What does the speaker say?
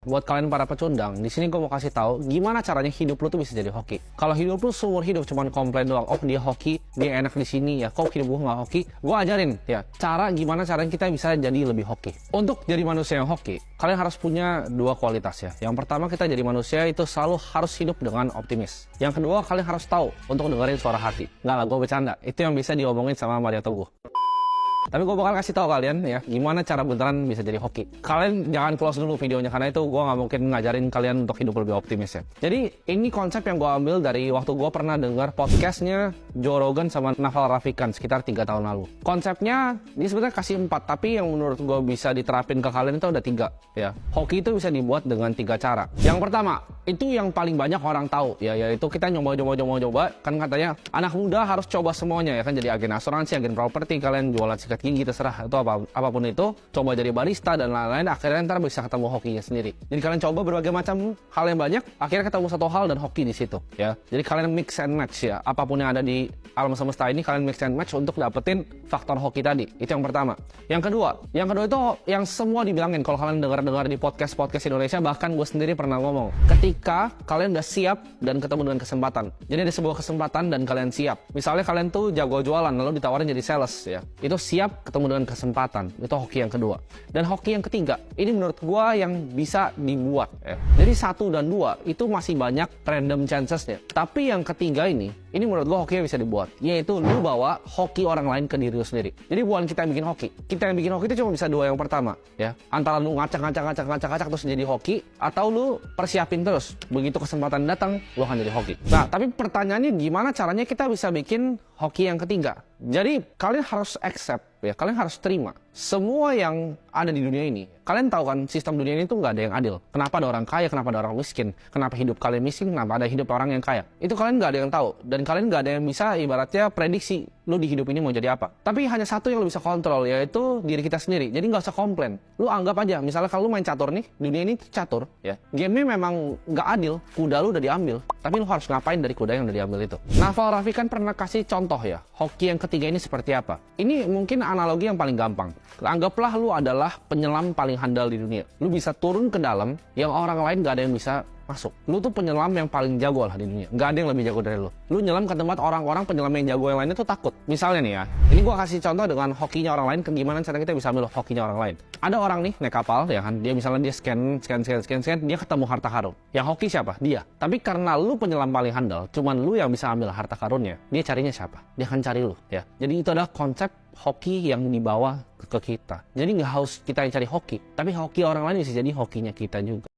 buat kalian para pecundang, di sini gue mau kasih tahu gimana caranya hidup lu tuh bisa jadi hoki. Kalau hidup lu seumur hidup cuman komplain doang, oh dia hoki, dia enak di sini ya, kok hidup gue nggak hoki? Gue ajarin ya, gimana caranya kita bisa jadi lebih hoki. Untuk jadi manusia yang hoki, kalian harus punya dua kualitas ya. Yang pertama, kita jadi manusia itu selalu harus hidup dengan optimis. Yang kedua, kalian harus tahu untuk dengerin suara hati. Nggak lah, gue bercanda. Itu yang bisa diomongin sama Mario Teguh. Tapi gue bakal kasih tahu kalian ya, gimana cara beneran bisa jadi hoki. Kalian jangan close dulu videonya, karena itu gue nggak mungkin ngajarin kalian untuk hidup lebih optimis ya. Jadi ini konsep yang gue ambil dari waktu gue pernah dengar podcastnya Joe Rogan sama Naval Ravikant sekitar 3 tahun lalu. Konsepnya dia sebenarnya kasih 4, tapi yang menurut gue bisa diterapin ke kalian itu ada 3 ya. Hoki itu bisa dibuat dengan 3 cara. Yang pertama, itu yang paling banyak orang tahu ya, yaitu kita nyoba. Kan katanya anak muda harus coba semuanya ya kan, jadi agen asuransi, agen properti, kalian jualan sikat gigi, terserah itu apapun itu, coba jadi barista dan lain-lain, akhirnya ntar bisa ketemu hokinya sendiri. Jadi kalian coba berbagai macam hal yang banyak, akhirnya ketemu satu hal dan hoki di situ ya. Jadi kalian mix and match ya, apapun yang ada di alam semesta ini kalian mix and match untuk dapetin faktor hoki tadi. Itu yang pertama. Yang kedua itu yang semua dibilangin kalau kalian dengar di podcast Indonesia, bahkan gue sendiri pernah ngomong, ketika kalian udah siap dan ketemu dengan kesempatan. Jadi ada sebuah kesempatan dan kalian siap. Misalnya kalian tuh jago jualan lalu ditawarin jadi sales ya, itu siap ketemu dengan kesempatan. Itu hoki yang kedua. Dan hoki yang ketiga, ini menurut gua yang bisa dibuat ya. Jadi 1 dan 2 itu masih banyak random chancesnya. Tapi yang ketiga ini menurut gua hoki yang bisa dibuat, yaitu lu bawa hoki orang lain ke diri lu sendiri. Jadi bukan kita yang bikin hoki. Kita yang bikin hoki itu cuma bisa 2 yang pertama ya. Antara lu ngacak terus jadi hoki, atau lu persiapin terus. Begitu kesempatan datang, lu akan jadi hoki. Nah, tapi pertanyaannya gimana caranya kita bisa bikin hoki yang ketiga? Jadi kalian harus accept ya, kalian harus terima semua yang ada di dunia ini. Kalian tahu kan, sistem dunia ini tuh nggak ada yang adil. Kenapa ada orang kaya, kenapa ada orang miskin, kenapa hidup kalian miskin, kenapa ada hidup orang yang kaya. Itu kalian nggak ada yang tahu, dan kalian nggak ada yang bisa ibaratnya prediksi lu di hidup ini mau jadi apa. Tapi hanya satu yang lu bisa kontrol, yaitu diri kita sendiri. Jadi nggak usah komplain. Lu anggap aja, misalnya kalau lu main catur nih, dunia ini catur ya, game-nya memang nggak adil, kuda lu udah diambil, tapi lu harus ngapain dari kuda yang udah diambil itu. Naval Ravikant pernah kasih contoh ya, hoki yang ketiga ini seperti apa. Ini mungkin analogi yang paling gampang. Anggaplah lu adalah penyelam paling handal di dunia. Lu bisa turun ke dalam yang orang lain nggak ada yang bisa masuk. Lu tuh penyelam yang paling jago lah di dunia. Nggak ada yang lebih jago dari lu. Lu nyelam ke tempat orang-orang penyelam yang jago yang lainnya tuh takut. Misalnya nih ya, ini gua kasih contoh dengan hokinya orang lain, gimana cara kita bisa ambil hokinya orang lain. Ada orang nih naik kapal ya kan, dia misalnya dia scan, dia ketemu harta karun. Yang hoki siapa? Dia. Tapi karena lu penyelam paling handal, cuman lu yang bisa ambil harta karunnya, dia carinya siapa? Dia akan cari lu ya. Jadi itu adalah konsep hoki yang dibawa ke kita. Jadi nggak harus kita yang cari hoki, tapi hoki orang lain bisa jadi hokinya kita juga.